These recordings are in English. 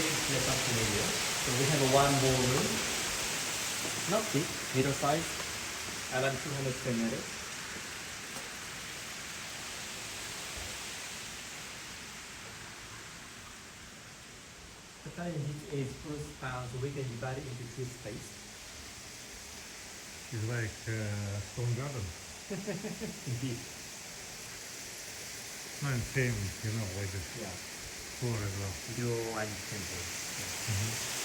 split function area. So we have a one ballroom, not big, middle size, around 200 square meters. The time is full span, so we can divide it into two spaces. It's like stone garden. Indeed. And same, you know, like this Yeah. floor as well. Video and temple. Yeah.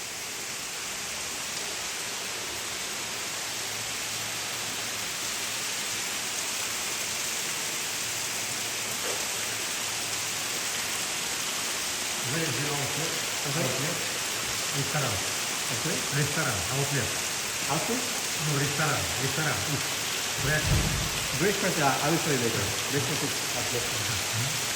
Where is the outlet? Outlet? Restaurant. Okay. Restaurant. Outlet. Outlet? No, restaurant. Restaurant. Breakfast. Breakfast, I will show you later. Breakfast is at restaurant.